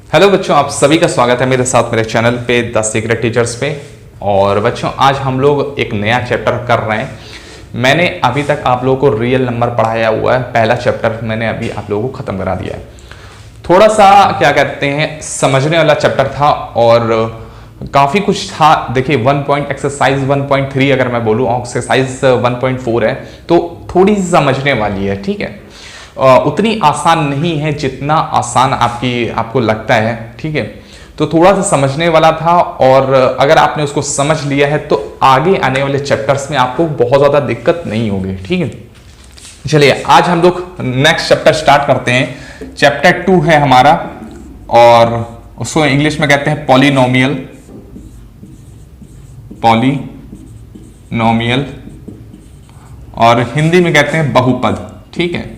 Hello बच्चों, आप सभी का स्वागत है मेरे साथ मेरे चैनल पे द सीक्रेट टीचर्स पे। और बच्चों आज हम लोग एक नया चैप्टर कर रहे हैं। मैंने अभी तक आप लोगों को रियल नंबर पढ़ाया हुआ है, पहला चैप्टर मैंने अभी आप लोगों को खत्म करा दिया है। थोड़ा सा क्या कहते हैं समझने वाला चैप्टर था और काफ़ी कुछ था। देखिए एक्सरसाइज 1.3 अगर मैं बोलूँ, एक्सरसाइज 1.4 है तो थोड़ी समझने वाली है, ठीक है। उतनी आसान नहीं है जितना आसान आपको लगता है, ठीक है। तो थोड़ा सा समझने वाला था और अगर आपने उसको समझ लिया है तो आगे आने वाले चैप्टर्स में आपको बहुत ज़्यादा दिक्कत नहीं होगी, ठीक है। चलिए आज हम लोग नेक्स्ट चैप्टर स्टार्ट करते हैं। चैप्टर 2 है हमारा और उसको इंग्लिश में कहते हैं पॉलिनोमियल और हिंदी में कहते हैं बहुपद, ठीक है।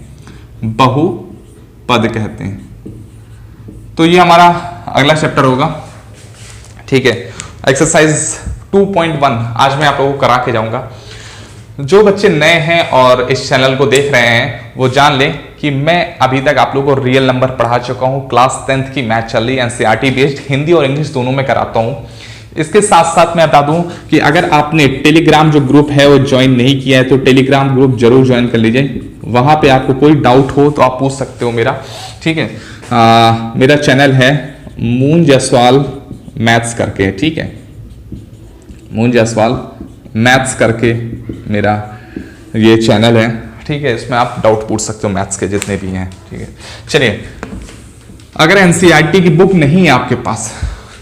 बहुपद कहते हैं। तो ये हमारा अगला चैप्टर होगा, ठीक है। एक्सरसाइज 2.1 आज मैं आप लोगों को करा के जाऊंगा। जो बच्चे नए हैं और इस चैनल को देख रहे हैं वो जान लें कि मैं अभी तक आप लोगों को रियल नंबर पढ़ा चुका हूं। क्लास 10th की मैथ चल रही है, एनसीईआरटी बेस्ड, हिंदी और इंग्लिश दोनों में कराता हूं। इसके साथ साथ मैं बता दूं कि अगर आपने टेलीग्राम जो ग्रुप है वो ज्वाइन नहीं किया है तो टेलीग्राम ग्रुप जरूर ज्वाइन कर लीजिए। वहां पे आपको कोई डाउट हो तो आप पूछ सकते हो मेरा, ठीक है। मेरा चैनल है मून जायसवाल मैथ्स करके, ठीक है। मून जायसवाल मैथ्स करके मेरा ये चैनल है, ठीक है। इसमें आप डाउट पूछ सकते हो मैथ्स के जितने भी हैं, ठीक है। चलिए, अगर एनसीईआरटी की बुक नहीं है आपके पास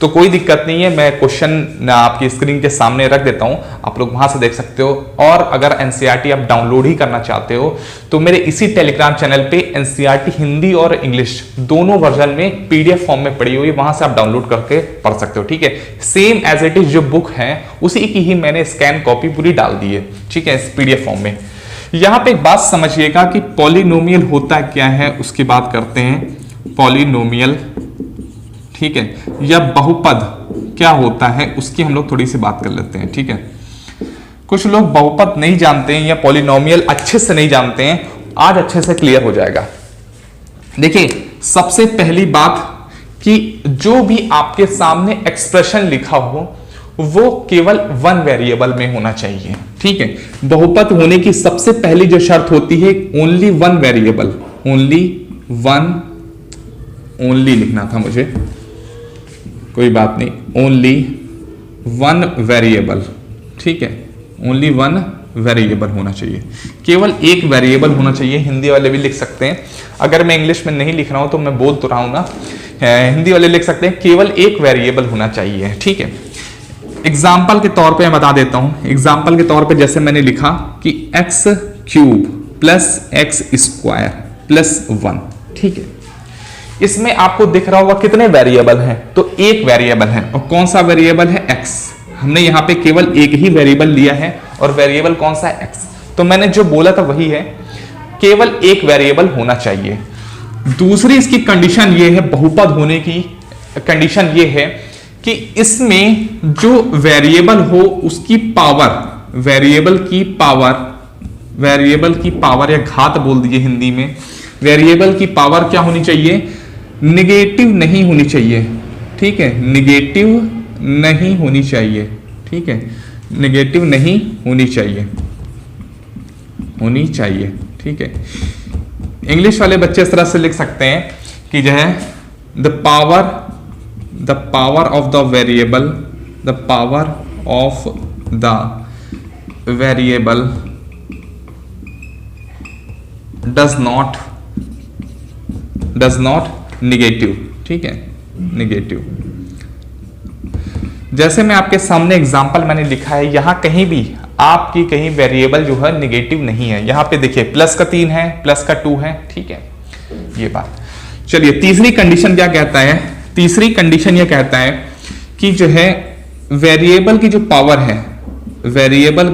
तो कोई दिक्कत नहीं है, मैं क्वेश्चन आपकी स्क्रीन के सामने रख देता हूं, आप लोग वहां से देख सकते हो। और अगर एनसीईआरटी आप डाउनलोड ही करना चाहते हो तो मेरे इसी टेलीग्राम चैनल पे एनसीईआरटी हिंदी और इंग्लिश दोनों वर्जन में पीडीएफ फॉर्म में पड़ी हुई है, वहां से आप डाउनलोड करके पढ़ सकते हो, ठीक है। सेम एज इट इज जो बुक है उसी की ही मैंने स्कैन कॉपी पूरी डाल दी है, ठीक है, इस पीडीएफ फॉर्म में। यहां पे एक बात समझिएगा कि पॉलिनोमियल होता क्या है, उसकी बात करते हैं। पॉलिनोमियल, ठीक है, या बहुपद क्या होता है उसकी हम लोग थोड़ी सी बात कर लेते हैं, ठीक है। कुछ लोग बहुपद नहीं जानते हैं या पॉलिनोमियल अच्छे से नहीं जानते हैं, आज अच्छे से क्लियर हो जाएगा। देखिए, सबसे पहली बात कि जो भी आपके सामने एक्सप्रेशन लिखा हो वो केवल वन वेरिएबल में होना चाहिए, ठीक है। बहुपद होने की सबसे पहली जो शर्त होती है ओनली वन वेरिएबल, ओनली लिखना था मुझे, कोई बात नहीं, ओनली वन वेरिएबल, ठीक है। ओनली वन वेरिएबल होना चाहिए, केवल एक वेरिएबल होना चाहिए। हिंदी वाले भी लिख सकते हैं, अगर मैं इंग्लिश में नहीं लिख रहा हूं तो मैं बोल तो रहा हूं ना, हिंदी वाले लिख सकते हैं केवल एक वेरिएबल होना चाहिए, ठीक है। एग्जाम्पल के तौर पे मैं बता देता हूं। एग्जाम्पल के तौर पे जैसे मैंने लिखा कि x³ प्लस x² प्लस 1, ठीक है। इसमें आपको दिख रहा होगा कितने वेरिएबल हैं, तो एक वेरिएबल है। और कौन सा वेरिएबल है? x। हमने यहां पे केवल एक ही वेरिएबल लिया है और वेरिएबल कौन सा है? x। तो मैंने जो बोला था वही है, केवल एक वेरिएबल होना चाहिए। दूसरी इसकी कंडीशन ये है, बहुपद होने की कंडीशन ये है कि इसमें जो वेरिएबल हो उसकी पावर, वेरिएबल की पावर या घात बोल दीजिए हिंदी में, वेरिएबल की पावर क्या होनी चाहिए? निगेटिव नहीं होनी चाहिए, ठीक है। निगेटिव नहीं होनी चाहिए, ठीक है। निगेटिव नहीं होनी चाहिए, ठीक है। इंग्लिश वाले बच्चे इस तरह से लिख सकते हैं कि जो है the power of the variable does not negative, ठीक है, निगेटिव। जैसे मैं आपके सामने एग्जांपल मैंने लिखा है, यहां कहीं भी आपकी कहीं वेरिएबल जो है निगेटिव नहीं है। यहां पे देखिए प्लस का 3 है, प्लस का 2 है, ठीक है, ये बात। चलिए, तीसरी कंडीशन क्या कहता है? तीसरी कंडीशन ये कहता है कि जो है वेरिएबल की जो पावर है, वेरिएबल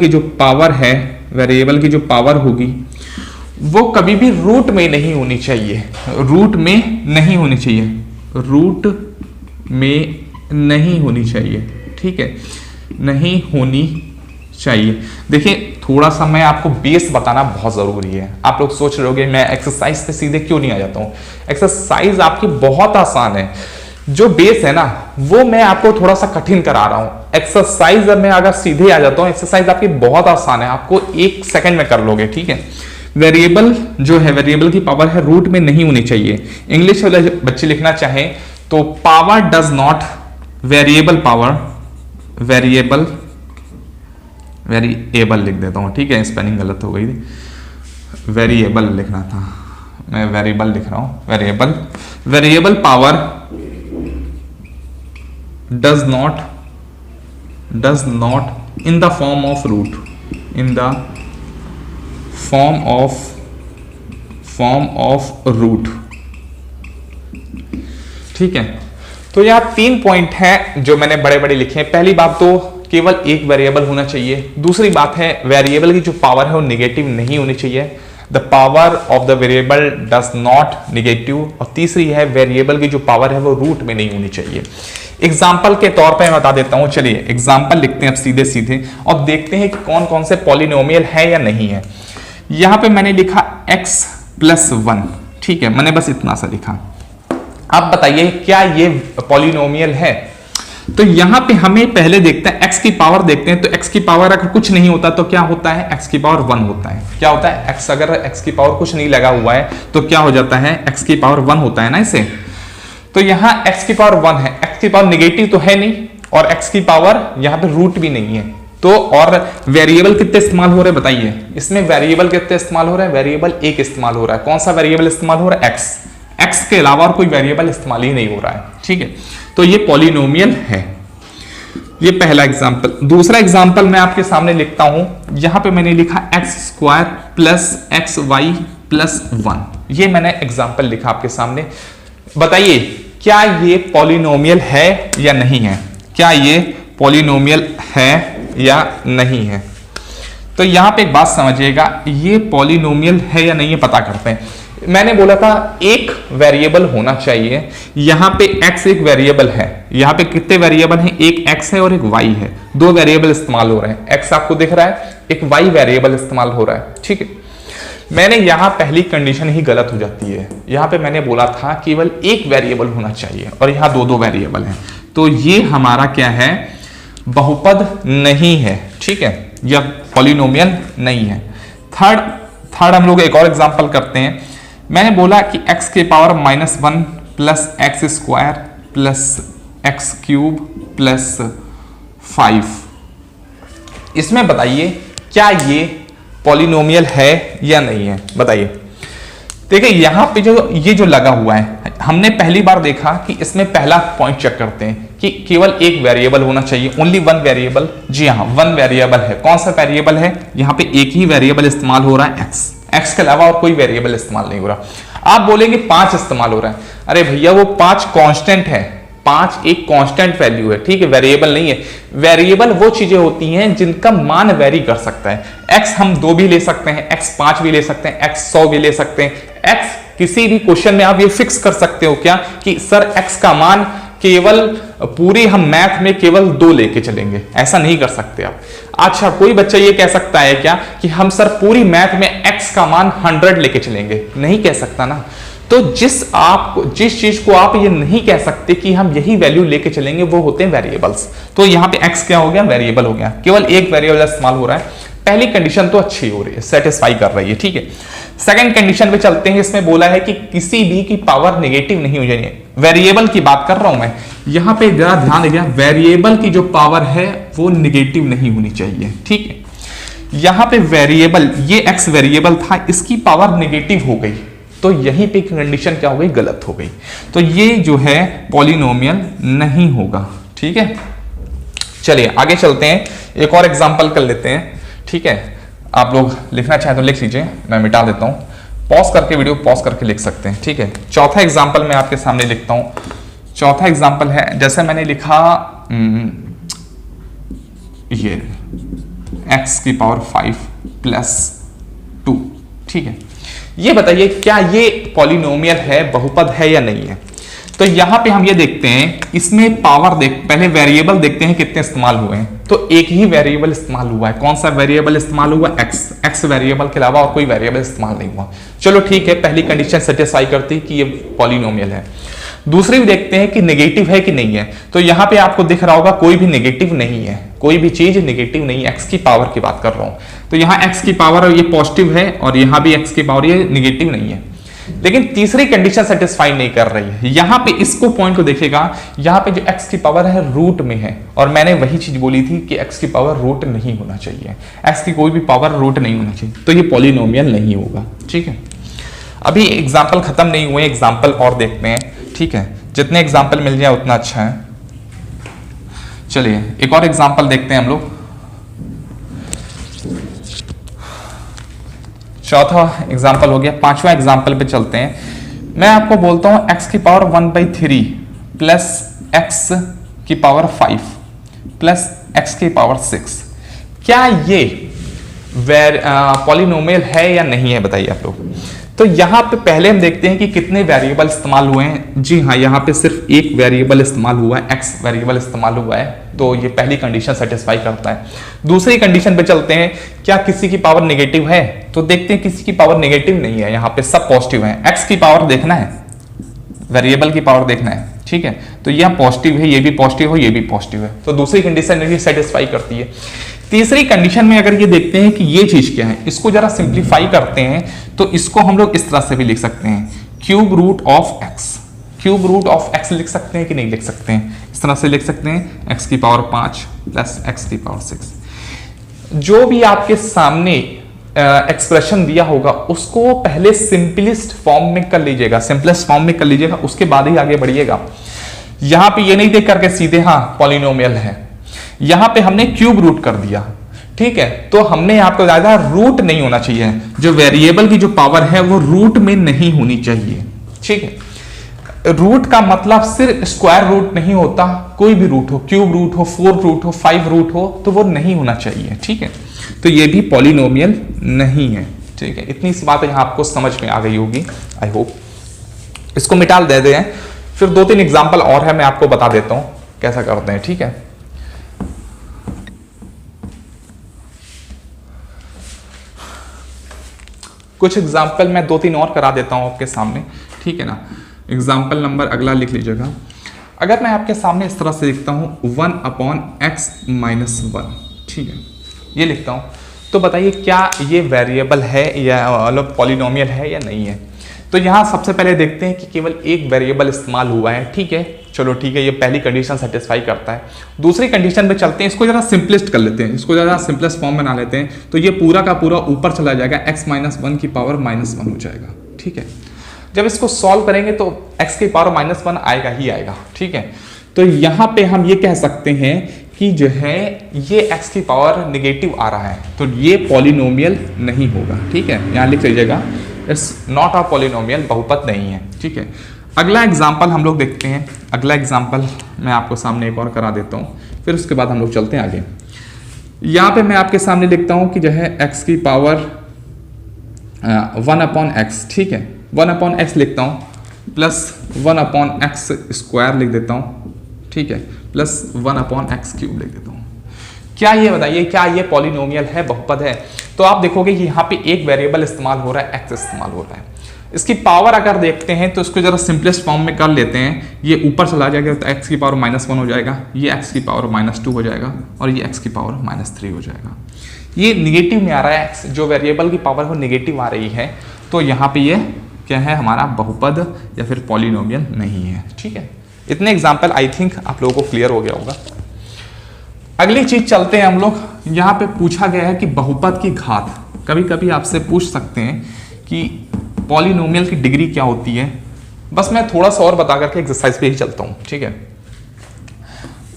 की जो पावर होगी वो कभी भी रूट में नहीं होनी चाहिए, रूट में नहीं होनी चाहिए, ठीक है, नहीं होनी चाहिए। देखिए थोड़ा सा मैं आपको बेस बताना बहुत जरूरी है। आप लोग सोच रहे होगे मैं एक्सरसाइज पे सीधे क्यों नहीं आ जाता हूँ। एक्सरसाइज आपकी बहुत आसान है, जो बेस है ना वो मैं आपको थोड़ा सा कठिन करा रहा हूं। एक्सरसाइज में अगर सीधे आ जाता हूं, एक्सरसाइज आपकी बहुत आसान है, आपको 1 सेकंड में कर लोगे, ठीक है। वेरिएबल जो है, वेरिएबल की पावर है रूट में नहीं होनी चाहिए। इंग्लिश वाले बच्चे लिखना चाहें तो power does not, variable power, variable लिख देता हूं, ठीक है, स्पेलिंग गलत हो गई थी, वेरिएबल लिखना था, मैं वेरिएबल लिख रहा हूं, variable power does not in the form of root, in the form of root, ठीक है। तो यहाँ 3 पॉइंट है जो मैंने बड़े बड़े लिखे हैं। पहली बात तो केवल एक वेरिएबल होना चाहिए। दूसरी बात है वेरिएबल की जो पावर है वो निगेटिव नहीं होनी चाहिए, the power of the variable does not negative. और तीसरी है वेरिएबल की जो पावर है वो रूट में नहीं होनी चाहिए। एग्जाम्पल के तौर पे मैं बता देता हूं, चलिए एग्जाम्पल लिखते हैं अब सीधे सीधे और देखते हैं कि कौन कौन से पॉलिनोमियल है या नहीं है। यहां पे मैंने लिखा x+1, ठीक है, मैंने बस इतना सा लिखा। अब बताइए क्या ये पॉलिनोमियल है? तो यहां पे हमें पहले देखते हैं x की पावर देखते हैं। तो x की पावर अगर कुछ नहीं होता तो क्या होता है, x की पावर 1 होता है। क्या होता है, x अगर x की पावर कुछ नहीं लगा हुआ है तो क्या हो जाता है, x की पावर 1 होता है ना इसे। तो यहां x की पावर 1 है, x की पावर निगेटिव तो है नहीं और x की पावर यहां पे रूट भी नहीं है। तो और वेरिएबल कितने इस्तेमाल हो रहे हैं बताइए, इसमें वेरिएबल कितने इस्तेमाल हो रहे हैं, वेरिएबल एक इस्तेमाल हो रहा है। कौन सा वेरिएबल इस्तेमाल हो रहा है, x के अलावा और कोई वेरिएबल इस्तेमाल ही नहीं हो रहा है, ठीक है। तो ये पॉलिनोमियल है, ये पहला एग्जांपल। दूसरा एग्जांपल मैं आपके सामने लिखता हूं, यहां पे मैंने लिखा x² + xy+1। ये मैंने एग्जांपल लिखा आपके सामने। बताइए क्या ये पॉलिनोमियल है या नहीं है, क्या ये पॉलिनोमियल है या नहीं है। तो यहां पे एक बात समझिएगा, ये पॉलिनोमियल है या नहीं है पता करते हैं। मैंने बोला था एक वेरिएबल होना चाहिए, यहां पे x एक वेरिएबल है, यहां पे कितने वेरिएबल हैं, एक x है और एक y है, 2 वेरिएबल इस्तेमाल हो रहे हैं। x आपको दिख रहा है, एक y वेरिएबल इस्तेमाल हो रहा है, ठीक है। मैंने यहां पहली कंडीशन ही गलत हो जाती है। यहां पे मैंने बोला था केवल एक वेरिएबल होना चाहिए और यहां 2 वेरिएबल हैं, तो ये हमारा क्या है, बहुपद नहीं है, ठीक है, या पॉलिनोमियल नहीं है। थर्ड हम लोग एक और एग्जांपल करते हैं। मैंने बोला कि x के पावर -1 + x² + x³ + 5। इसमें बताइए क्या ये पॉलिनोमियल है या नहीं है, बताइए। देखिए यहां पे जो ये जो लगा हुआ है, हमने पहली बार देखा कि इसमें पहला पॉइंट चेक करते हैं कि केवल एक वेरिएबल होना चाहिए, ओनली 1 वेरिएबल। जी हाँ, 1 वेरिएबल है। कौन सा वेरिएबल है, यहां पे एक ही वेरिएबल इस्तेमाल हो रहा है, x के अलावा और कोई वेरिएबल इस्तेमाल नहीं हो रहा। आप बोलेंगे 5 इस्तेमाल हो रहा है, अरे भैया वो 5 कांस्टेंट है, 5 एक कांस्टेंट वैल्यू है, ठीक है, वेरिएबल नहीं है। वेरिएबल वो चीजें होती हैं जिनका मान वेरी कर सकता है। x हम 2 भी ले सकते हैं, x 5 भी ले सकते हैं, x 100 भी ले सकते हैं। x किसी भी क्वेश्चन में आप ये फिक्स कर सकते हो क्या कि सर x का मान केवल पूरी हम मैथ में केवल 2 लेके चलेंगे, ऐसा नहीं कर सकते आप। अच्छा, कोई बच्चा ये कह सकता है क्या कि हम सर पूरी मैथ में x का मान 100 लेके चलेंगे, नहीं कह सकता ना। तो जिस चीज को आप ये नहीं कह सकते कि हम यही वैल्यू लेके चलेंगे, वो होते हैं वेरिएबल्स। तो यहां पे x क्या हो गया, वेरिएबल हो गया, केवल एक वेरिएबल इस्तेमाल हो रहा है। पहली कंडीशन तो अच्छी हो रही है, सेटिस्फाई कर रही है, ठीक है। सेकंड कंडीशन पे चलते हैं। इसमें बोला है कि किसी भी की पावर नेगेटिव नहीं हो जाए। वेरिएबल की बात कर रहा हूं मैं, यहां पे जरा ध्यान दीजिए, वेरिएबल की जो पावर है वो नेगेटिव नहीं होनी चाहिए, ठीक है। यहां पे वेरिएबल, ये x वेरिएबल था, इसकी पावर नेगेटिव हो गई, तो यहीं पे कंडीशन क्या हो गई, गलत हो गई। तो ये जो है पॉलिनोमियल नहीं होगा, ठीक है। चलिए आगे चलते हैं, एक और एग्जांपल कर लेते हैं, ठीक है। आप लोग लिखना चाहें तो लिख लीजिए, मैं मिटा देता हूं, पॉज करके वीडियो पॉज करके लिख सकते हैं, ठीक है। चौथा एग्जांपल मैं आपके सामने लिखता हूं। चौथा एग्जांपल है, जैसे मैंने लिखा ये x की पावर 5 + 2, ठीक है। ये बताइए क्या ये पॉलिनोमियल है, बहुपद है या नहीं है। तो यहां पे हम ये देखते हैं, इसमें पावर पहले वेरिएबल देखते हैं कितने इस्तेमाल हुए हैं। तो एक ही वेरिएबल इस्तेमाल हुआ है। कौन सा वेरिएबल इस्तेमाल हुआ, x वेरिएबल के अलावा और कोई वेरिएबल इस्तेमाल नहीं हुआ। चलो ठीक है, पहली कंडीशन सेटिस्फाई करती कि ये पॉलिनोमियल है। दूसरी भी देखते हैं कि नेगेटिव है कि नहीं है। तो यहां पे आपको दिख रहा होगा कोई भी नेगेटिव नहीं है, कोई भी चीज नेगेटिव नहीं है, एक्स की पावर की बात कर रहा हूं। तो यहां एक्स की पावर ये पॉजिटिव है और यहां भी एक्स की पावर ये नेगेटिव नहीं है। लेकिन तीसरी कंडीशन सेटिस्फाई नहीं कर रही है। यहां पे इसको पॉइंट को देखेगा, यहां पे जो x की पावर है रूट में है, और मैंने वही चीज बोली थी कि x की पावर रूट नहीं होना चाहिए, x की कोई भी पावर रूट नहीं होना चाहिए, तो ये पॉलिनोमियल नहीं होगा। ठीक है, अभी एग्जाम्पल खत्म नहीं हुए, एग्जाम्पल और देखते हैं। ठीक है, जितने एग्जाम्पल मिल जाए उतना अच्छा है। चलिए एक और एग्जाम्पल देखते हैं हम लोग। चौथा एग्जाम्पल हो गया, पांचवा एग्जाम्पल पे चलते हैं। मैं आपको बोलता हूं x की पावर 1/3 प्लस x की पावर 5 प्लस x की पावर 6, क्या ये पॉलिनोमियल है या नहीं है, बताइए आप लोग। तो यहां पे पहले हम देखते हैं कि कितने वेरिएबल इस्तेमाल हुए हैं। जी हाँ, यहां पे सिर्फ एक वेरिएबल इस्तेमाल हुआ है, x वेरिएबल इस्तेमाल हुआ है, तो ये पहली कंडीशन सेटिस्फाई करता है। दूसरी कंडीशन पे चलते हैं, क्या किसी की पावर नेगेटिव है, तो देखते हैं किसी की पावर नेगेटिव नहीं है, यहाँ पे सब पॉजिटिव है। x की पावर देखना है, वेरिएबल की पावर देखना है। ठीक है, तो यह पॉजिटिव है, ये भी पॉजिटिव है, ये भी पॉजिटिव है, तो दूसरी कंडीशन ये सेटिस्फाई करती है। तीसरी कंडीशन में अगर ये देखते हैं कि ये चीज क्या है, इसको जरा सिंप्लीफाई करते हैं, तो इसको हम लोग इस तरह से भी लिख सकते हैं, cube root of x. Cube root of x लिख सकते हैं कि नहीं लिख सकते हैं, इस तरह से लिख सकते हैं, एक्स की पावर 5 प्लस एक्स की पावर 6। जो भी आपके सामने एक्सप्रेशन दिया होगा उसको पहले सिंपलेस्ट फॉर्म में कर लीजिएगा, सिंपलेस्ट फॉर्म में कर लीजिएगा, उसके बाद ही आगे बढ़िएगा। यहां पे ये नहीं देख करके सीधे हाँ पॉलिनोमियल है, यहां पे हमने क्यूब रूट कर दिया। ठीक है, तो हमने आपको ज्यादा रूट नहीं होना चाहिए, जो वेरिएबल की जो पावर है वो रूट में नहीं होनी चाहिए। ठीक है, रूट का मतलब सिर्फ स्क्वायर रूट नहीं होता, कोई भी रूट हो, क्यूब रूट हो, 4 रूट हो, 5 रूट हो, तो वो नहीं होना चाहिए। ठीक है, तो ये भी पॉलिनोमियल नहीं है। ठीक है, इतनी सी बात यहां आपको समझ में आ गई होगी, आई होप। इसको मिटा दे दें, फिर 2-3 एग्जाम्पल और है, मैं आपको बता देता हूं कैसा करते हैं। ठीक है, कुछ एग्जाम्पल मैं 2-3 और करा देता हूं आपके सामने। ठीक है ना, एग्जाम्पल नंबर अगला लिख लीजिएगा। अगर मैं आपके सामने इस तरह से लिखता हूं 1/x - 1, ठीक है, ये लिखता हूं, तो बताइए क्या ये वेरिएबल है या मतलब पॉलिनोमियल है या नहीं है। तो यहां सबसे पहले देखते हैं कि केवल एक वेरिएबल इस्तेमाल हुआ है। ठीक है, चलो ठीक है, ये पहली कंडीशन सेटिस्फाई करता है। दूसरी कंडीशन पे चलते हैं, इसको जरा सिंपलेस्ट कर लेते हैं, इसको जरा सिंपलेस्ट फॉर्म बना लेते हैं, तो ये पूरा का पूरा ऊपर चला जाएगा, x - 1 की पावर -1 हो जाएगा। ठीक है, जब इसको सॉल्व करेंगे तो x की पावर -1 आएगा ही आएगा। ठीक है, तो यहां पे हम ये कह सकते हैं कि जो है ये x की पावर नेगेटिव आ रहा है, तो ये पॉलिनोमियल नहीं होगा। ठीक है, यहां लिख लीजिएगा, इट्स नॉट अ पॉलिनोमियल, बहुपद नहीं है। ठीक है, अगला एग्जाम्पल हम लोग देखते हैं। अगला एग्जाम्पल मैं आपको सामने एक और करा देता हूँ, फिर उसके बाद हम लोग चलते हैं आगे। यहाँ पे मैं आपके सामने लिखता हूँ कि जो है x की पावर 1/x, ठीक है, 1/x लिखता हूँ, प्लस 1/x स्क्वायर लिख देता हूँ, ठीक है, प्लस 1/x क्यूब लिख देता हूँ। क्या ये बताइए, क्या ये पॉलिनोमियल है, बहुपद है? तो आप देखोगे कि यहाँ पे एक वेरिएबल इस्तेमाल हो रहा है, x इस्तेमाल हो रहा है। इसकी पावर अगर देखते हैं तो इसको जरा सिंपलेस्ट फॉर्म में कर लेते हैं, ये ऊपर चला जाएगा तो x की पावर -1 हो जाएगा, ये x की पावर -2 हो जाएगा और ये x की पावर -3 हो जाएगा। ये निगेटिव में आ रहा है, x जो वेरिएबल की पावर वो निगेटिव आ रही है, तो यहाँ पे ये क्या है, हमारा बहुपद या फिर पॉलिनोमियल नहीं है। ठीक है, इतने एग्जाम्पल आई थिंक आप लोगों को क्लियर हो गया होगा। अगली चीज चलते हैं हम लोग। यहाँ पे पूछा गया है कि बहुपद की घात, कभी कभी आपसे पूछ सकते हैं कि पॉलिनोमियल की डिग्री क्या होती है। बस मैं थोड़ा सा और बता करके एक्सरसाइज पे ही चलता हूँ। ठीक है,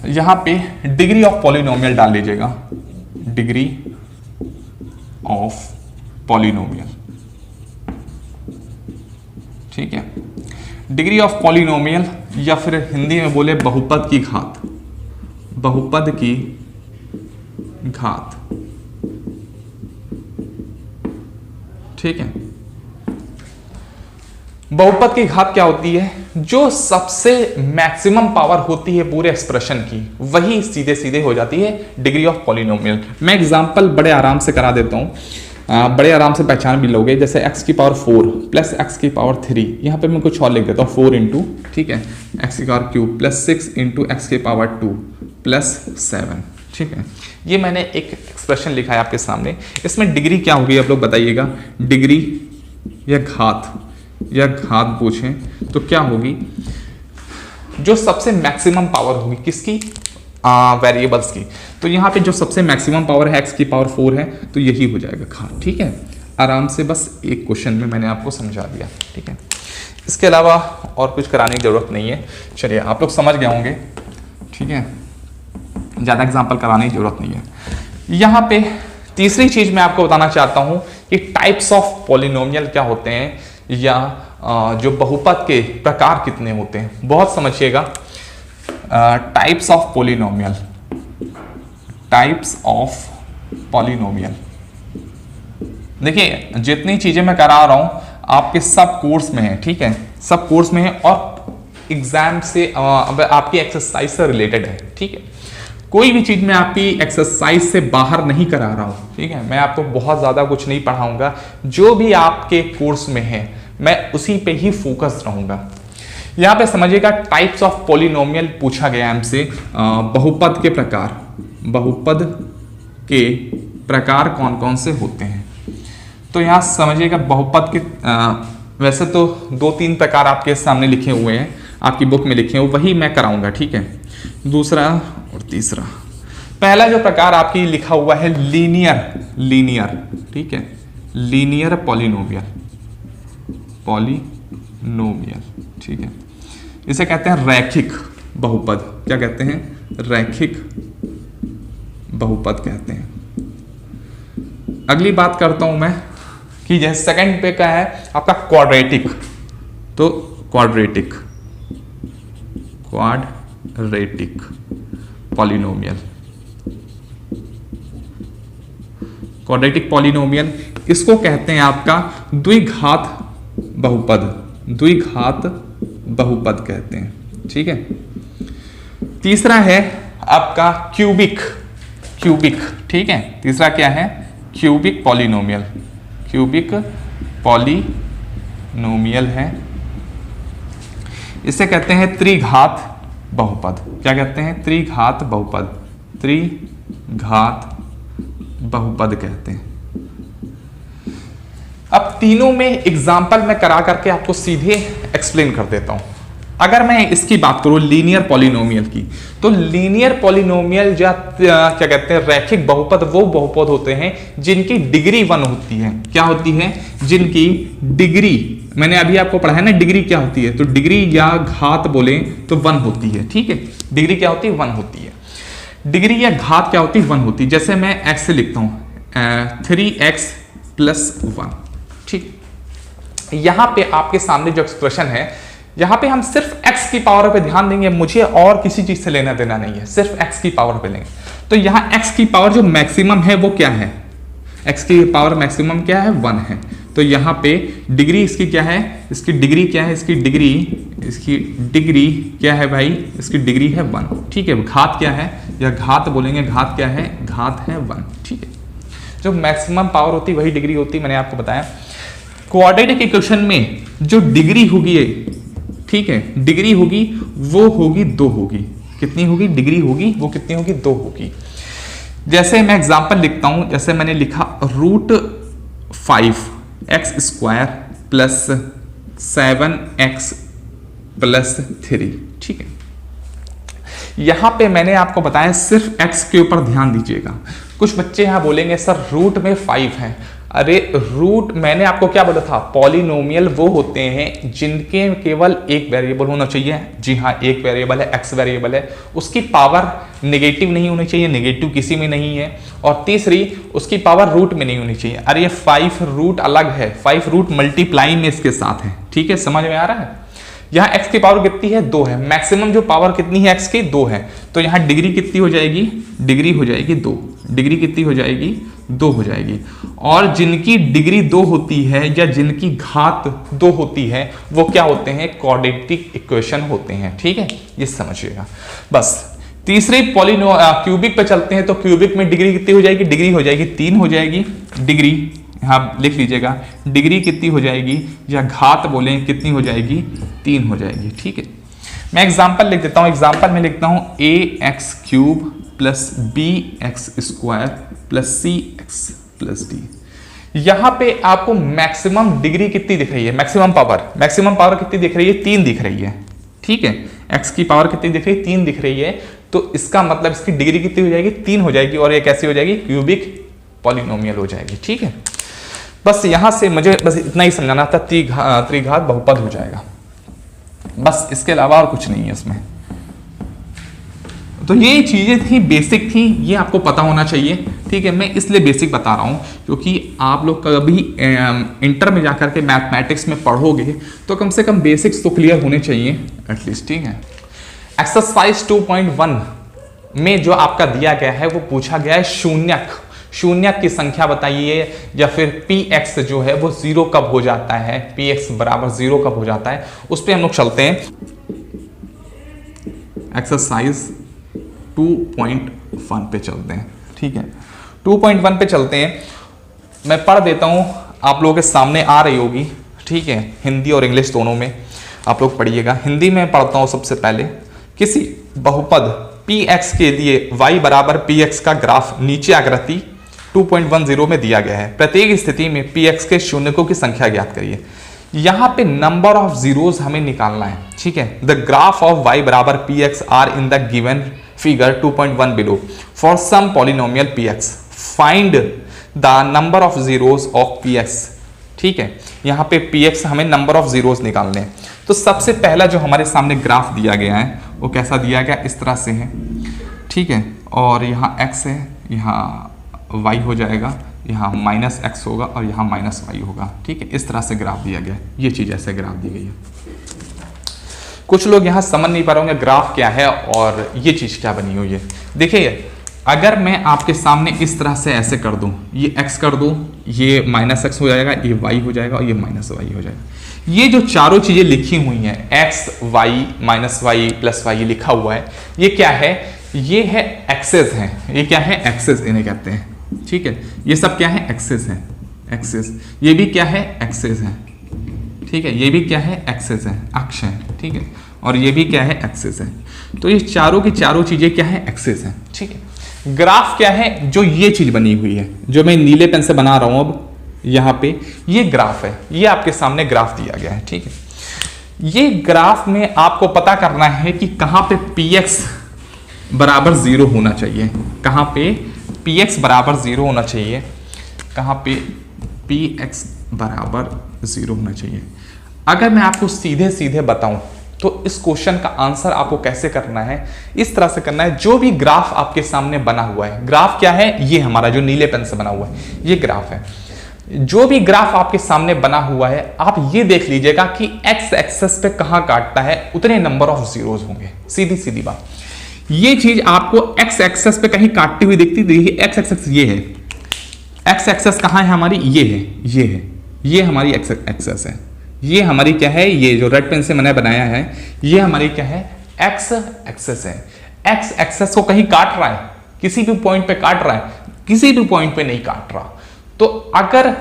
यहाँ पे डिग्री ऑफ पॉलिनोमियल डाल लीजिएगा, डिग्री ऑफ पॉलिनोमियल। ठीक है, डिग्री ऑफ पॉलिनोमियल या फिर हिंदी में बोले बहुपद की घात, बहुपद की घात। ठीक है, बहुपद की घात क्या होती है? जो सबसे मैक्सिमम पावर होती है पूरे एक्सप्रेशन की, वही सीधे सीधे हो जाती है डिग्री ऑफ पॉलिनोमियल। मैं एग्जांपल बड़े आराम से करा देता हूं। बड़े आराम से पहचान भी लोगे, जैसे x की पावर 4 प्लस x की पावर 3, यहाँ पे मैं कुछ और लिख देता हूँ 4 इंटू, ठीक है, x की power cube plus 6 into x की पावर 2 प्लस 7, ठीक है। ये मैंने एक एक्सप्रेशन लिखा है आपके सामने। इसमें डिग्री क्या होगी आप लोग बताइएगा, डिग्री या घात पूछें तो क्या होगी, जो सबसे मैक्सिमम पावर होगी किसकी, वेरिएबल्स की। तो यहाँ पे जो सबसे मैक्सिमम पावर है x की पावर 4 है, तो यही हो जाएगा घात, ठीक है। आराम से बस एक क्वेश्चन में मैंने आपको समझा दिया, ठीक है। इसके अलावा और कुछ कराने की जरूरत नहीं है। चलिए आप लोग समझ गए होंगे, ठीक है, ज़्यादा एग्जाम्पल कराने की जरूरत नहीं है। यहाँ पे तीसरी चीज मैं आपको बताना चाहता हूँ कि टाइप्स ऑफ पॉलिनोमियल क्या होते हैं, या जो बहुपद के प्रकार कितने होते हैं। बहुत समझिएगा, types of polynomial, types of polynomial. देखिए जितनी चीजें मैं करा रहा हूं आपके सब कोर्स में है, ठीक है, सब कोर्स में है और एग्जाम से आपकी एक्सरसाइज से रिलेटेड है, ठीक है। कोई भी चीज मैं आपकी एक्सरसाइज से बाहर नहीं करा रहा हूं, ठीक है। मैं आपको बहुत ज्यादा कुछ नहीं पढ़ाऊंगा, जो भी आपके कोर्स में है मैं उसी पे ही फोकस रहूंगा। यहां पे समझिएगा टाइप्स ऑफ पॉलिनोमियल पूछा गया हमसे, बहुपद के प्रकार, बहुपद के प्रकार कौन कौन से होते हैं। तो यहां समझिएगा बहुपद के वैसे तो 2-3 प्रकार आपके सामने लिखे हुए हैं, आपकी बुक में लिखे हुए, वही मैं कराऊंगा, ठीक है। दूसरा और तीसरा, पहला जो प्रकार आपकी लिखा हुआ है लीनियर, ठीक है, लीनियर पॉलिनोमियल, ठीक है। इसे कहते हैं रैखिक बहुपद। क्या कहते हैं, रैखिक बहुपद कहते हैं। अगली बात करता हूं मैं कि जैसे सेकंड पे क्या है आपका क्वाड्रेटिक, तो क्वाड्रेटिक पॉलिनोमियल, क्वाड्रेटिक पॉलिनोमियल इसको कहते हैं आपका द्विघात बहुपद कहते हैं, ठीक है। तीसरा है आपका क्यूबिक, ठीक है। तीसरा क्या है, क्यूबिक पॉलिनोमियल है। इसे कहते हैं त्रिघात बहुपद। क्या कहते हैं, त्रिघात बहुपद कहते हैं। अब तीनों में एग्जाम्पल मैं करा करके आपको सीधे एक्सप्लेन कर देता हूं। अगर मैं इसकी बात करूं लीनियर पॉलिनोमियल की, तो लीनियर पॉलिनोमियल या क्या कहते हैं रैखिक बहुपद वो बहुपद होते हैं जिनकी डिग्री 1 होती है। क्या होती है, जिनकी डिग्री, मैंने अभी आपको पढ़ा है ना डिग्री क्या होती है, तो डिग्री या घात बोले तो 1 होती है, ठीक है। डिग्री क्या होती है, 1 होती है। डिग्री या घात क्या होती है, 1 होती है। जैसे मैं x से लिखता हूं 3x + 1, ठीक। यहां पे आपके सामने जो एक्सप्रेशन है, यहां पे हम सिर्फ x की पावर पे ध्यान देंगे, मुझे और किसी चीज से लेना देना नहीं है, सिर्फ x की पावर पे लेंगे। तो यहां x की पावर जो मैक्सिमम है वो क्या है, x की पावर मैक्सिमम क्या है, 1 है। तो यहां पे डिग्री इसकी क्या है, इसकी डिग्री क्या है, इसकी डिग्री क्या है भाई, इसकी डिग्री है 1, ठीक है। घात क्या है, या घात बोलेंगे, घात क्या है, घात है 1, ठीक है। जो मैक्सिमम पावर होती है वही डिग्री होती है, मैंने आपको बताया। क्वाड्रेटिक इक्वेशन में जो डिग्री होगी, ठीक है, डिग्री होगी वो होगी 2 होगी। कितनी होगी, डिग्री होगी वो कितनी होगी, 2 होगी। जैसे मैं एग्जांपल लिखता हूं, जैसे मैंने लिखा √5x² + 7x + 3, ठीक है। यहां पे मैंने आपको बताया सिर्फ x के ऊपर ध्यान दीजिएगा। कुछ बच्चे यहां बोलेंगे सर रूट में 5 है। अरे रूट, मैंने आपको क्या बोला था, पॉलिनोमियल वो होते हैं जिनके केवल एक वेरिएबल होना चाहिए। जी हाँ, एक वेरिएबल है, x वेरिएबल है, उसकी पावर नेगेटिव नहीं होनी चाहिए, नेगेटिव किसी में नहीं है। और तीसरी, उसकी पावर रूट में नहीं होनी चाहिए। अरे ये 5 रूट अलग है, 5 रूट मल्टीप्लाई में इसके साथ है, ठीक है, समझ में आ रहा है। यहाँ x की पावर कितनी है, 2 है। मैक्सिमम जो पावर कितनी है x की, 2 है। तो यहाँ डिग्री कितनी हो जाएगी, डिग्री हो जाएगी 2। डिग्री कितनी हो जाएगी, 2 हो जाएगी। और जिनकी डिग्री 2 होती है या जिनकी घात 2 होती है वो क्या होते हैं, क्वाड्रेटिक इक्वेशन होते हैं, ठीक है, ये समझिएगा। बस तीसरे क्यूबिक पे चलते हैं। तो क्यूबिक में डिग्री कितनी हो जाएगी, डिग्री हो जाएगी 3 हो जाएगी, डिग्री यहाँ लिख लीजिएगा, डिग्री कितनी हो जाएगी, या घात बोलें कितनी हो जाएगी, 3 हो जाएगी। ठीक है, मैं एग्जाम्पल लिख देता हूँ। एग्जाम्पल में लिखता हूँ ax³ plus bx² plus cx plus d। यहां पे आपको मैक्सिमम डिग्री कितनी दिख रही है, मैक्सिमम पावर कितनी दिख रही है, 3 दिख रही है। ठीक है, x की पावर कितनी दिख रही है, 3 दिख रही है। तो इसका मतलब इसकी डिग्री कितनी हो जाएगी, 3 हो जाएगी, और ये कैसी हो जाएगी, क्यूबिक पॉलिनोमियल हो जाएगी। ठीक है, बस यहां से मुझे बस इतना ही समझाना था, त्रिघात बहुपद हो जाएगा, बस इसके अलावा और कुछ नहीं है इसमें। तो ये चीजें थी, बेसिक थी, ये आपको पता होना चाहिए। ठीक है, मैं इसलिए बेसिक बता रहा हूं क्योंकि आप लोग कभी इंटर में जाकर के मैथमेटिक्स में पढ़ोगे तो कम से कम बेसिक्स तो क्लियर होने चाहिए एटलीस्ट। ठीक है, एक्सरसाइज 2.1 में जो आपका दिया गया है वो पूछा गया है शून्यक की संख्या बताइए, या फिर px जो है वो 0 कब हो जाता है, px बराबर 0 कब हो जाता है, उस पर हम लोग चलते हैं। एक्सरसाइज 2.1 पे चलते हैं। ठीक है, 2.1 पे चलते हैं। मैं पढ़ देता हूं, आप लोगों के सामने आ रही होगी। ठीक है, हिंदी और इंग्लिश दोनों में आप लोग पढ़िएगा। हिंदी में पढ़ता हूं सबसे पहले। किसी बहुपद px के लिए y बराबर px का ग्राफ नीचे आकृति 2.10 में दिया गया है। प्रत्येक स्थिति में px के शून्यकों की संख्या ज्ञात करिए। यहां पे नंबर ऑफ जीरोस हमें निकालना है। ठीक है, द ग्राफ ऑफ y बराबर px are in the given figure 2.1 below for some polynomial px, find the number of zeros of px। ठीक है, यहां पे px हमें नंबर ऑफ जीरोस निकालने हैं। तो सबसे पहला जो हमारे सामने ग्राफ दिया गया है वो कैसा दिया गया, इस तरह से है। ठीक है, और यहाँ x है, यहाँ y हो जाएगा, यहाँ -x होगा और यहाँ -y होगा। ठीक है, इस तरह से ग्राफ दिया गया है। ये चीज ऐसे ग्राफ दी गई है। कुछ लोग यहाँ समझ नहीं पा रहे होंगे ग्राफ क्या है और ये चीज क्या बनी हुई है। देखिए, अगर मैं आपके सामने इस तरह से ऐसे कर दूं, ये x कर दूं, ये -x हो जाएगा, ये y हो जाएगा और ये -y हो जाएगा। ये जो चारों चीजें लिखी हुई हैं, x, y, -y plus y लिखा हुआ है, ये क्या है, ये है एक्सेस है। ये क्या है, एक्सेस इन्हें कहते हैं। ठीक है, ये सब क्या है, एक्सेस है, एक्सेस। ये भी क्या है, एक्सेस है। ठीक है, ये भी क्या है, एक्सेस है, अक्ष है। ठीक है, और ये भी क्या है, एक्सेस है। तो ये चारों की चारों चीजें क्या है, एक्सेस है। ठीक है, ग्राफ क्या है, जो ये चीज बनी हुई है, जो मैं नीले पेन से बना रहा हूं अब यहां पे, ये ग्राफ है। ये आपके सामने ग्राफ दिया गया है। ठीक है, ये ग्राफ में आपको पता करना है कि कहां पे px बराबर 0 होना चाहिए, कहां पे px बराबर 0 होना चाहिए, कहां पे px बराबर 0 होना चाहिए। अगर मैं आपको सीधे सीधे बताऊं तो इस क्वेश्चन का आंसर आपको कैसे करना है, इस तरह से करना है। जो भी ग्राफ आपके सामने बना हुआ है, ग्राफ क्या है, ये हमारा जो नीले पेन से बना हुआ है ये ग्राफ है। जो भी ग्राफ आपके सामने बना हुआ है, आप ये देख लीजिएगा कि एक्स एक्सेस पे कहां काटता है उतने नंबर ऑफ जीरोस होंगे। सीधी सीधी बात, ये चीज आपको एक्स एक्सेस पे कहीं काटती हुई दिखती, देखिए एक्स एक्सेस ये है, एक्स एक्सेस कहां है हमारी, ये है, ये है, ये हमारी एक्स एक्सेस है। ये हमारी क्या है, ये जो रेड पेन से मैंने बनाया है, ये हमारी क्या है, एक्स एक्सेस है। एक्स एक्सेस को कहीं काट रहा है, किसी भी पॉइंट पे काट रहा है, किसी भी पॉइंट पे नहीं काट रहा। तो अगर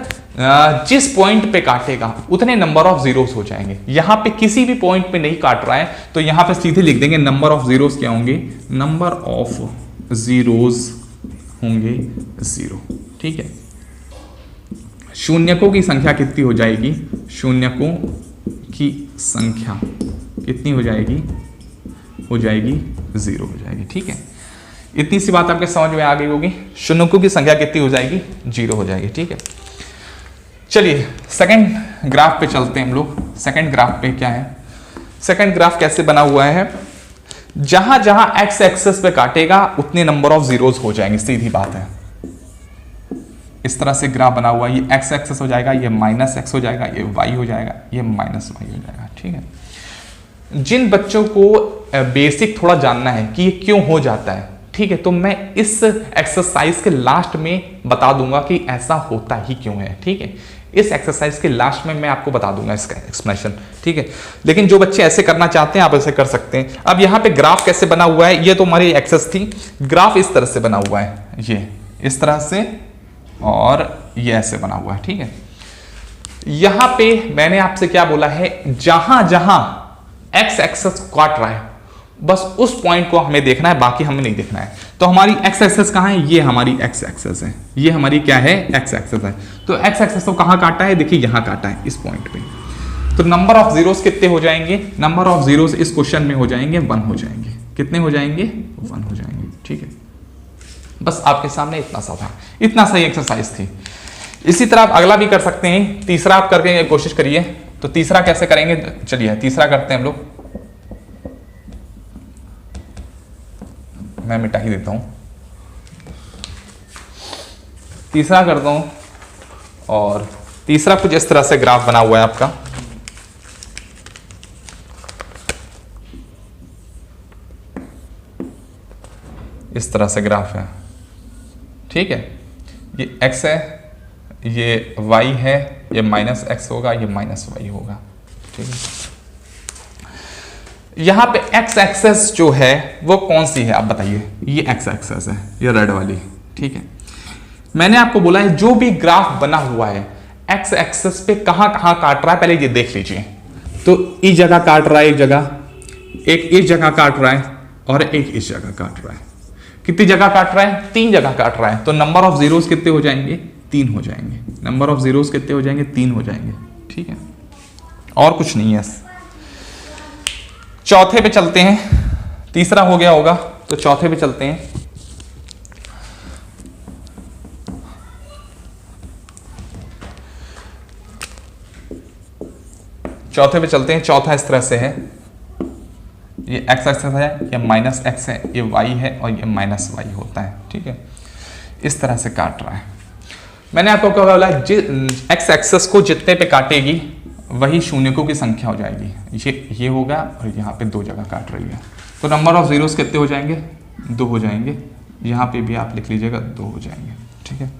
जिस पॉइंट पे काटेगा उतने नंबर ऑफ जीरोस हो जाएंगे। यहां पे किसी भी पॉइंट पे नहीं काट रहा है तो यहां पे सीधे लिख देंगे नंबर ऑफ जीरोस क्या होंगे, नंबर ऑफ जीरोस होंगे 0। ठीक है, शून्यकों की संख्या कितनी हो जाएगी, शून्यकों की संख्या कितनी हो जाएगी, हो जाएगी 0 हो जाएगी। ठीक है, इतनी सी बात आपके समझ में आ गई होगी। शून्यकों की संख्या कितनी हो जाएगी, 0 हो जाएगी। ठीक है, चलिए सेकंड ग्राफ पे चलते हैं हम लोग। सेकंड ग्राफ पे क्या है, सेकंड ग्राफ कैसे बना हुआ है, जहां जहां एक्स एक्सेस पे काटेगा उतने नंबर ऑफ जीरोस हो जाएंगे। सीधी बात है, इस तरह से ग्राफ बना हुआ है। ये एक्स एक्सेस हो जाएगा, ये -x हो जाएगा, ये y हो जाएगा, ये -y हो जाएगा। ठीक है, जिन बच्चों को बेसिक थोड़ा जानना है कि ये क्यों हो जाता है, ठीक है, तो मैं इस एक्सरसाइज के लास्ट में बता दूंगा कि ऐसा होता ही क्यों है। ठीक है, इस एक्सरसाइज के लास्ट में मैं आपको बता दूंगा इसका एक्सप्लेनेशन। ठीक है, लेकिन जो बच्चे ऐसे करना चाहते हैं आप ऐसे कर सकते हैं। अब यहाँ पे ग्राफ कैसे बना हुआ है, ये तो हमारी एक्सेस थी, ग्राफ इस तरह से बना हुआ है, ये इस तरह से और ये ऐसे बना हुआ है, ठीक है। यहां पे मैंने आपसे क्या बोला है, जहां जहां एक्स एक्सेस काट रहा है बस उस पॉइंट को हमें देखना है, बाकी हमें नहीं देखना है। तो हमारी एक्स एक्सेस कहां है, ये हमारी एक्स एक्सेस है, ये हमारी क्या है, एक्स एक्सेस है। तो एक्स एक्सेस को कहां काटा है, देखिए यहां काटा है, इस पॉइंट पे। तो नंबर ऑफ जीरोस कितने हो जाएंगे, नंबर ऑफ जीरोस इस क्वेश्चन में हो जाएंगे 1 हो जाएंगे। कितने हो जाएंगे, 1 हो जाएंगे, ठीक है। बस आपके सामने इतना सा था, इतना सही एक्सरसाइज थी। इसी तरह आप अगला भी कर सकते हैं, तीसरा आप करके कोशिश करिए। तो तीसरा कैसे करेंगे, चलिए तीसरा करते हैं हम लोग। मैं मिटा ही देता हूं, तीसरा करता हूं। और तीसरा कुछ इस तरह से ग्राफ बना हुआ है आपका, इस तरह से ग्राफ है, ठीक है। ये x है, ये y है, ये माइनस x होगा, ये माइनस y होगा, ठीक है। यहां पे x एक्सेस जो है वो कौन सी है आप बताइए, ये x एक्सेस है, ये रेड वाली, ठीक है। मैंने आपको बोला है जो भी ग्राफ बना हुआ है x एक्सेस पे कहां कहां काट रहा है पहले ये देख लीजिए। तो इस जगह काट रहा है, एक जगह, एक इस जगह काट रहा है और एक इस जगह काट रहा है। कितनी जगह काट रहा है, 3 जगह काट रहा है। तो नंबर ऑफ जीरोस कितने हो जाएंगे, 3 हो जाएंगे। नंबर ऑफ जीरोस कितने हो जाएंगे, 3 हो जाएंगे, ठीक है। और कुछ नहीं है। चौथे पे चलते हैं, तीसरा हो गया होगा तो चौथे पे चलते हैं। चौथे पे चलते हैं, चौथा इस तरह से है, ये x एक्सेस है, ये माइनस x है, ये y है और ये माइनस y होता है, ठीक है। इस तरह से काट रहा है। मैंने आपको क्या बोला, x एक्सेस को जितने पे काटेगी वही शून्यकों की संख्या हो जाएगी। ये होगा और यहाँ पे 2 जगह काट रही है। तो नंबर ऑफ जीरोस कितने हो जाएंगे, 2 हो जाएंगे। यहाँ पे भी आप लिख लीजिएगा 2 हो जाएंगे, ठीक है।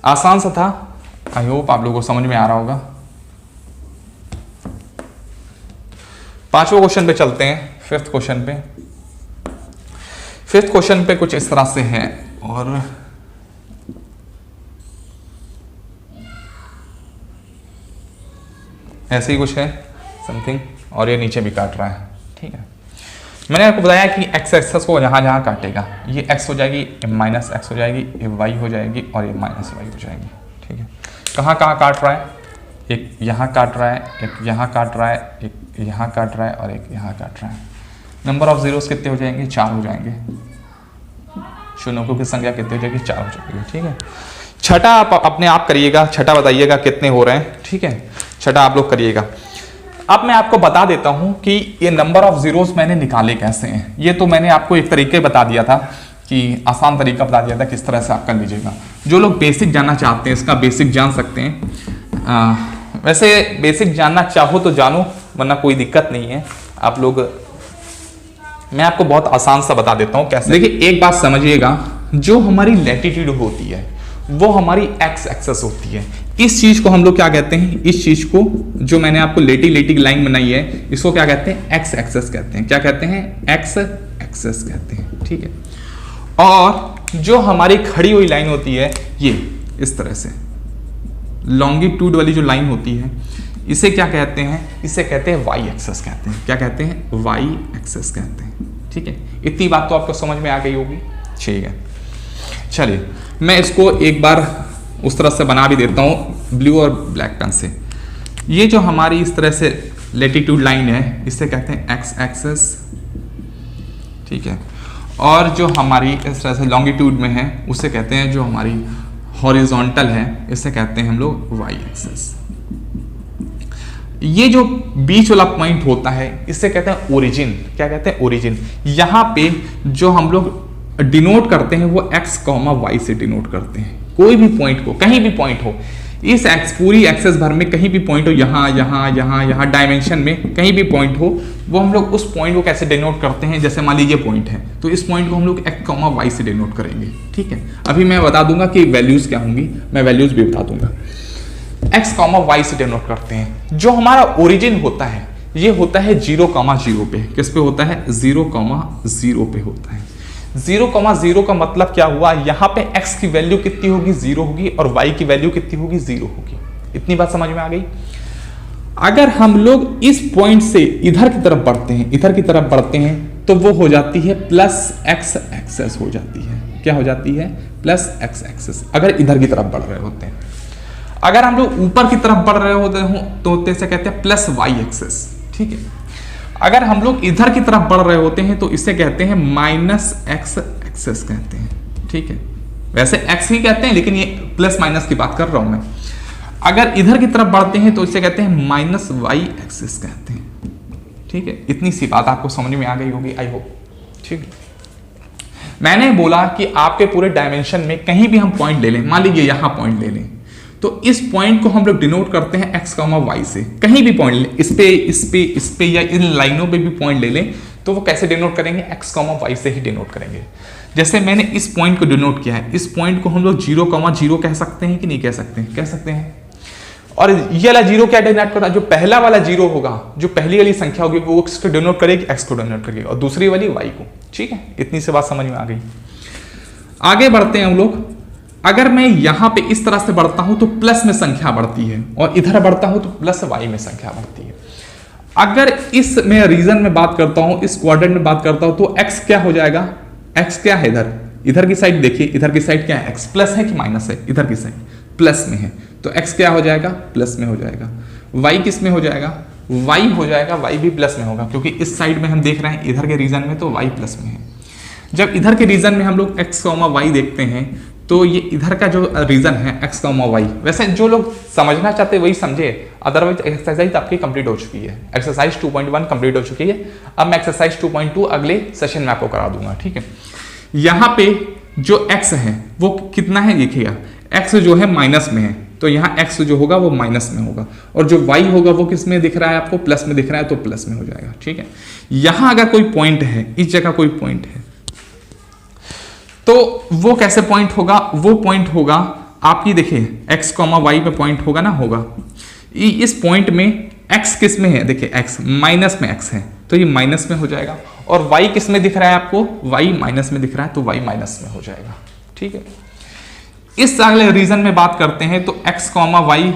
आसान सा था, आई होप आप लोगों को समझ में आ रहा होगा। 5वें क्वेश्चन पे चलते हैं, 5th क्वेश्चन पे। 5th क्वेश्चन पे कुछ इस तरह से है और ऐसे ही कुछ है समथिंग, और ये नीचे भी काट रहा है, ठीक है। मैंने आपको बताया कि x एक्सेस को जहां जहां काटेगा, ये x हो जाएगी, ये माइनस x हो जाएगी, ये y हो जाएगी और ये माइनस y हो जाएगी, ठीक है। कहां कहां काट रहा है, एक यहाँ काट रहा है, एक यहाँ काट रहा है, एक यहाँ काट रहा है और एक यहाँ काट रहा है। नंबर ऑफ जीरोस कितने हो जाएंगे, 4 हो जाएंगे। शून्यों की संख्या कितनी हो जाएगी, 4 हो जाएगी, ठीक है। छठा आप अपने आप करिएगा, छठा बताइएगा कितने हो रहे हैं, ठीक है। छठा आप लोग करिएगा। अब मैं आपको बता देता हूं कि ये नंबर ऑफ जीरोस मैंने निकाले कैसे हैं। ये तो मैंने आपको एक तरीके बता दिया था, कि आसान तरीका बता दिया था किस तरह से आप कर लीजिएगा। जो लोग बेसिक जानना चाहते हैं इसका बेसिक जान सकते हैं। वैसे बेसिक जानना चाहो तो जानो, वरना कोई दिक्कत नहीं है। आप लोग, मैं आपको बहुत आसान सा बता देता हूं कैसे। देखिए एक बात समझिएगा, जो हमारी लैटिट्यूड होती है वो हमारी एक्स एक्सेस होती है। इस चीज को हम लोग क्या कहते हैं, इस चीज को जो मैंने आपको लेटी लाइन बनाई है, इसको क्या कहते हैं, एक्स एक्सेस कहते हैं। क्या कहते हैं, एक्स एक्सेस कहते हैं, ठीक है। और जो हमारी खड़ी हुई लाइन होती है, ये इस तरह से लॉन्गिट्यूड वाली जो लाइन होती है, इसे क्या कहते हैं, इसे कहते हैं वाई एक्सेस कहते हैं। क्या कहते हैं, वाई एक्सेस कहते हैं, ठीक है। इतनी बात तो आपको समझ में आ गई होगी, ठीक है। चलिए मैं इसको एक बार उस तरह से बना भी देता हूँ ब्लू और ब्लैक पेन से। ये जो हमारी इस तरह से लैटिट्यूड लाइन है, इसे कहते हैं एक्स एक्सेस, ठीक है। और जो हमारी इस तरह से लॉन्गिट्यूड में है, उसे कहते हैं, जो हमारी हॉरिजॉन्टल है, इसे कहते हैं हम लोग वाई एक्सेस। ये जो बीच वाला पॉइंट होता है, इसे कहते हैं ओरिजिन। क्या कहते हैं, ओरिजिन। यहाँ पे जो हम लोग डिनोट करते हैं वो x, y से डिनोट करते हैं। कोई भी पॉइंट को, कहीं भी पॉइंट हो, इस पूरी एक्सेस भर में कहीं भी पॉइंट हो, यहाँ यहाँ यहाँ यहाँ डायमेंशन में कहीं भी पॉइंट हो, वो हम लोग उस पॉइंट को कैसे डिनोट करते हैं। जैसे मान लीजिए पॉइंट है, तो इस पॉइंट को हम लोग x, y से डिनोट करेंगे, ठीक है। अभी मैं बता दूंगा कि वैल्यूज क्या होंगी, मैं वैल्यूज भी बता दूंगा। x, y से डिनोट करते हैं। जो हमारा ओरिजिन होता है, ये होता है 0, 0 पे। किस पे होता है, 0, 0 पे होता है। 0,0 का मतलब क्या हुआ, यहां पे x की वैल्यू कितनी होगी, 0 होगी, और y की वैल्यू कितनी होगी, 0 होगी। इतनी बात समझ में आ गई। अगर हम लोग इस पॉइंट से इधर की तरफ बढ़ते हैं, इधर की तरफ बढ़ते हैं, तो वो हो जाती है प्लस x एक्सेस हो जाती है। क्या हो जाती है, प्लस x एक्सेस, अगर इधर की तरफ बढ़ रहे होते हैं। अगर हम लोग ऊपर की तरफ बढ़ रहे होते हो तो इसे कहते हैं प्लस y एक्सेस, ठीक है। अगर हम लोग इधर की तरफ बढ़ रहे होते हैं तो इसे कहते हैं माइनस x एक्सेस कहते हैं, ठीक है। वैसे x ही कहते हैं, लेकिन ये प्लस माइनस की बात कर रहा हूं मैं। अगर इधर की तरफ बढ़ते हैं तो इसे कहते हैं माइनस y एक्सेस कहते हैं, ठीक है। इतनी सी बात आपको समझ में आ गई होगी, आई होप, ठीक है। मैंने बोला कि आपके पूरे डायमेंशन में कहीं भी हम पॉइंट ले लें, मान लीजिए यहां पॉइंट ले लें, तो इस पॉइंट को हम लोग डिनोट करते हैं x, y से। कहीं भी पॉइंट लें, इस पे या इन लाइनों पे भी पॉइंट ले लें, तो वो कैसे डिनोट करेंगे, x, y से ही डिनोट करेंगे। जैसे मैंने इस पॉइंट को डिनोट किया है, इस पॉइंट को हम लोग 0,0 कह सकते हैं कि नहीं कह सकते हैं, कह सकते हैं। और ये वाला 0 क्या डिनोट कर रहा है, जो पहला वाला 0 होगा, जो पहली वाली संख्या होगी, वो x को डिनोट करेगी, x को डिनोट करेगी, और दूसरी वाली y को, ठीक है। इतनी सी बात समझ में आ गई। आगे बढ़ते हैं हम लोग। अगर मैं यहां पे इस तरह से बढ़ता हूं तो प्लस में संख्या बढ़ती है, और इधर बढ़ता हूं तो प्लस y में संख्या बढ़ती है। अगर इस मैं रीजन में बात करता हूं, इस क्वाड्रेंट में बात करता हूं, तो x क्या हो जाएगा, x क्या है, इधर की साइड देखिए, इधर की साइड क्या है, x प्लस है कि माइनस है, इधर की साइड प्लस में है, तो x क्या हो जाएगा, प्लस में हो जाएगा। y किस में हो जाएगा, y हो जाएगा, y भी प्लस में होगा, क्योंकि इस साइड में हम देख रहे हैं इधर के रीजन में तो y प्लस में है। जब इधर के रीजन में हम लोग x, y देखते हैं, तो ये इधर का जो रीजन है x, y, वैसे जो लोग समझना चाहते हैं वही समझे, अदरवाइज एक्सरसाइज आपकी कंप्लीट हो चुकी है। एक्सरसाइज 2.1 कंप्लीट हो चुकी है। अब मैं एक्सरसाइज 2.2 अगले सेशन में आपको करा दूंगा, ठीक है। यहाँ पे जो x है वो कितना है, देखिएगा x जो है माइनस में है, तो यहाँ x जो होगा वो माइनस में होगा, और जो y होगा वो किस में दिख रहा है आपको, प्लस में दिख रहा है, तो प्लस में हो जाएगा, ठीक है। यहाँ अगर कोई पॉइंट है, इस जगह कोई पॉइंट है, तो वो कैसे पॉइंट होगा, वो पॉइंट होगा आपकी, देखिए x, y पे पॉइंट होगा ना, होगा इस पॉइंट में x किस में है, देखिए x माइनस में x है, तो ये माइनस में हो जाएगा, और y किस में दिख रहा है आपको, y माइनस में दिख रहा है, तो y माइनस में हो जाएगा, ठीक है। इस अगले रीजन में बात करते हैं, तो x, y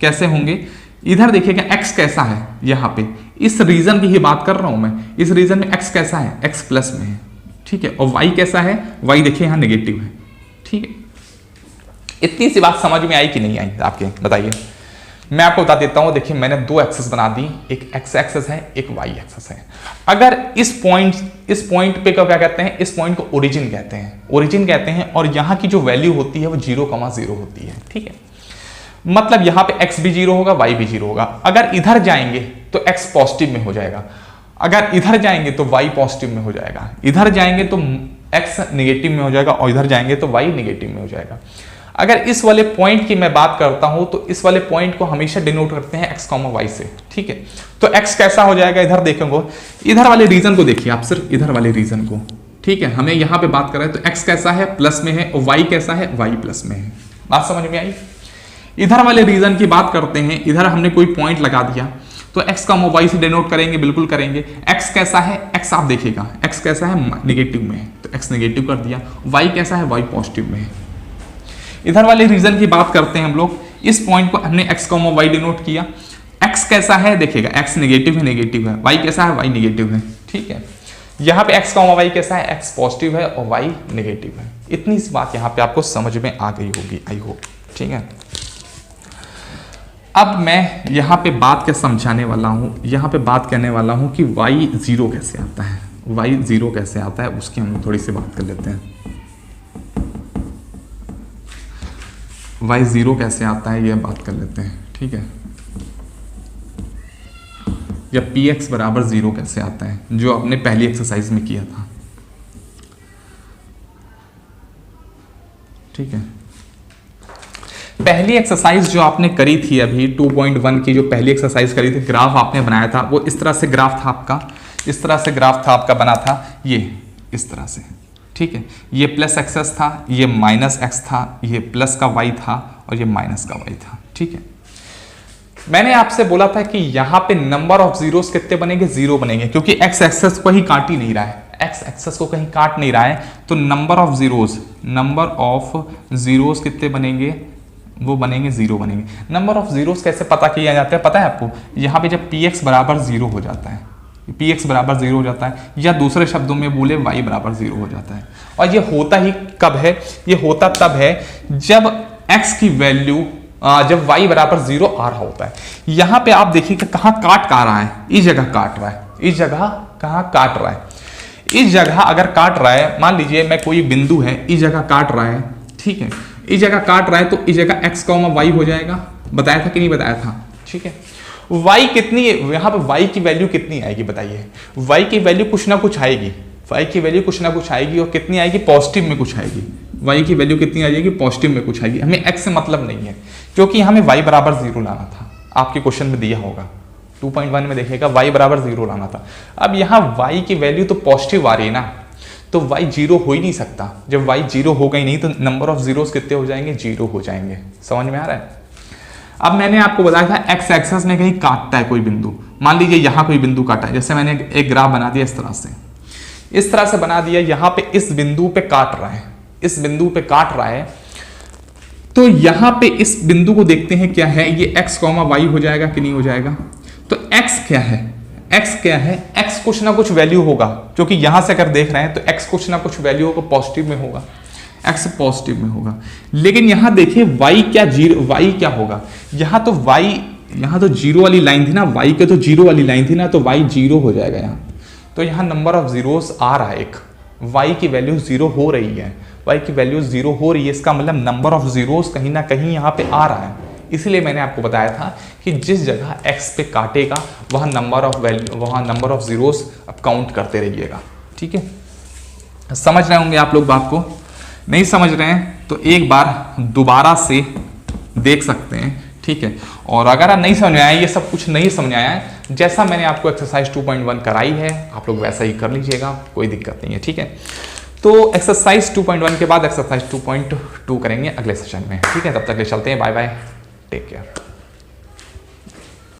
कैसे होंगे, इधर देखिएगा x कैसा है, यहाँ पे इस रीजन की ही बात कर रहा हूं मैं, इस रीजन में x कैसा है, x प्लस में है, ठीक है, और y कैसा है, y देखिए यहाँ नेगेटिव है, ठीक है। इतनी सी बात समझ में आई कि नहीं आई आपके, बताइए। मैं आपको बता देता हूं, देखिए मैंने दो एक्सेस बना दी, एक x एक्सेस है, एक y एक्सेस है। अगर इस पॉइंट पे क्या कहते हैं, इस पॉइंट को ओरिजिन कहते हैं, ओरिजिन कहते हैं, और यहाँ की जो वैल्यू होती है वो 0,0 होती है, ठीक है। मतलब यहाँ पे x भी 0 होगा, y भी 0 होगा। अगर इधर जाएंगे तो x पॉजिटिव में हो जाएगा, अगर इधर जाएंगे तो y पॉजिटिव में हो जाएगा, इधर जाएंगे तो x नेगेटिव में हो जाएगा, और इधर जाएंगे तो y नेगेटिव में हो जाएगा। अगर इस वाले पॉइंट की मैं बात करता हूं, तो इस वाले पॉइंट को हमेशा डिनोट करते हैं x, y से, ठीक है। तो x कैसा हो जाएगा, इधर देखेंगे, इधर वाले रीजन को देखिए आप, सिर्फ इधर वाले रीजन को, ठीक है। हमें यहाँ पे बात कर रहे हैं, तो x कैसा है, प्लस में है, और y कैसा है, y प्लस में है। बात समझ में आई। इधर वाले रीजन की बात करते हैं, इधर हमने कोई पॉइंट लगा दिया, तो x, y से डिनोट करेंगे, बिल्कुल करेंगे। x कैसा है, x आप देखिएगा, x कैसा है, नेगेटिव में है, तो x नेगेटिव कर दिया। y कैसा है, y पॉजिटिव में है। इधर वाले रीजन की बात करते हैं हम लोग, इस पॉइंट को हमने x, y डिनोट किया। x कैसा है, देखिएगा x नेगेटिव है, नेगेटिव है। y कैसा है, y नेगेटिव है, ठीक है। यहाँ पे x, y कैसा है, x पॉजिटिव है और y नेगेटिव है। इतनी सी बात यहाँ पे आपको समझ में आ गई होगी, आई होप, ठीक है। अब मैं यहाँ पे बात क्या समझाने वाला हूँ, यहाँ पे बात करने वाला हूँ कि y 0 कैसे आता है, y 0 कैसे आता है, उसकी हम थोड़ी सी बात कर लेते हैं। y 0 कैसे आता है ये बात कर लेते हैं, ठीक है। या px बराबर 0 कैसे आता है, जो आपने पहली एक्सरसाइज में किया था, ठीक है। पहली एक्सरसाइज जो आपने करी थी अभी 2.1 की जो पहली एक्सरसाइज करी थी, ग्राफ आपने बनाया था, वो इस तरह से ग्राफ था आपका, इस तरह से ग्राफ था आपका, बना था ये इस तरह से, ठीक है। ये प्लस एक्सेस था, ये माइनस एक्स था, ये प्लस का y था, और ये माइनस का y था, ठीक है। मैंने आपसे बोला था कि यहाँ पे नंबर ऑफ जीरोस कितने बनेंगे, 0 बनेंगे, क्योंकि x एक्सेस को ही काट ही नहीं रहा है, एक्स एक्सेस को कहीं काट नहीं रहा है, तो नंबर ऑफ जीरोस कितने बनेंगे, वो बनेंगे 0 बनेंगे। नंबर ऑफ जीरोस कैसे पता किया जाता है पता है आपको, यहाँ पे जब पी एक्स बराबर 0 हो जाता है, पी एक्स बराबर 0 हो जाता है, या दूसरे शब्दों में बोले y बराबर 0 हो जाता है। और ये होता ही कब है, ये होता तब है जब x की वैल्यू जब y बराबर 0 आ रहा होता है। यहाँ पे आप देखिए कि कहाँ काट रहा है, इस जगह काट रहा है, इस जगह कहाँ काट रहा है, इस जगह अगर काट रहा है, मान लीजिए मैं कोई बिंदु है इस जगह काट रहा है, ठीक है, इस जगह काट रहा है, तो इस जगह x, y हो जाएगा, बताया था कि नहीं बताया था, ठीक है। y कितनी है यहाँ पे, y की वैल्यू कितनी आएगी बताइए, y की वैल्यू कुछ ना कुछ आएगी, y की वैल्यू कुछ ना कुछ आएगी, और कितनी आएगी, पॉजिटिव में कुछ आएगी, y की वैल्यू कितनी आ जाएगी, पॉजिटिव में कुछ आएगी। हमें x से मतलब नहीं है, क्योंकि हमें y बराबर 0 लाना था, आपके क्वेश्चन में दिया होगा 2.1 में देखिएगा y बराबर 0 लाना था। अब यहाँ y की वैल्यू तो पॉजिटिव आ रही है ना, तो y 0 हो ही नहीं सकता, जब y 0 होगा ही नहीं तो नंबर ऑफ जीरोस कितने हो जाएंगे, 0 हो जाएंगे। समझ में आ रहा है। अब मैंने आपको बताया था एक्स एक्सेस में कहीं काटता है कोई बिंदु, मान लीजिए यहाँ कोई बिंदु काटा है, जैसे मैंने एक ग्राफ बना दिया इस तरह से बना दिया, यहाँ पे इस बिंदु पे काट रहा है, इस बिंदु पे काट रहा है, तो यहाँ पे इस बिंदु को देखते हैं क्या है, ये x, y हो जाएगा कि नहीं हो जाएगा। तो x क्या है, x क्या है, x कुछ ना कुछ वैल्यू होगा, क्योंकि यहां से अगर देख रहे हैं तो x कुछ ना कुछ वैल्यू होगा, पॉजिटिव में होगा, x पॉजिटिव में होगा। लेकिन यहां देखिए y क्या, y क्या होगा, यहां तो y, यहां तो 0 वाली लाइन थी ना, y के तो 0 वाली लाइन थी ना, तो y 0 हो जाएगा यहाँ। तो यहाँ नंबर ऑफ जीरोस आ रहा है एक, y की वैल्यू 0 हो रही है, y की वैल्यू 0 हो रही है, इसका मतलब नंबर ऑफ जीरोस कहीं ना कहीं यहाँ पे आ रहा है। इसलिए मैंने आपको बताया था कि जिस जगह x पे काटेगा वहाँ नंबर ऑफ वैल्यू, वहाँ नंबर ऑफ जीरोस अब काउंट करते रहिएगा, ठीक है। समझ रहे होंगे आप लोग बात को, नहीं समझ रहे हैं तो एक बार दोबारा से देख सकते हैं, ठीक है। और अगर नहीं समझ आया, ये सब कुछ नहीं समझ आया है, जैसा मैंने आपको एक्सरसाइज 2.1 कराई है आप लोग वैसा ही कर लीजिएगा, कोई दिक्कत नहीं है, ठीक है। तो एक्सरसाइज 2.1 के बाद एक्सरसाइज 2.2 करेंगे अगले सेशन में, ठीक है। तब तक ले चलते हैं, बाय बाय, टेक केयर।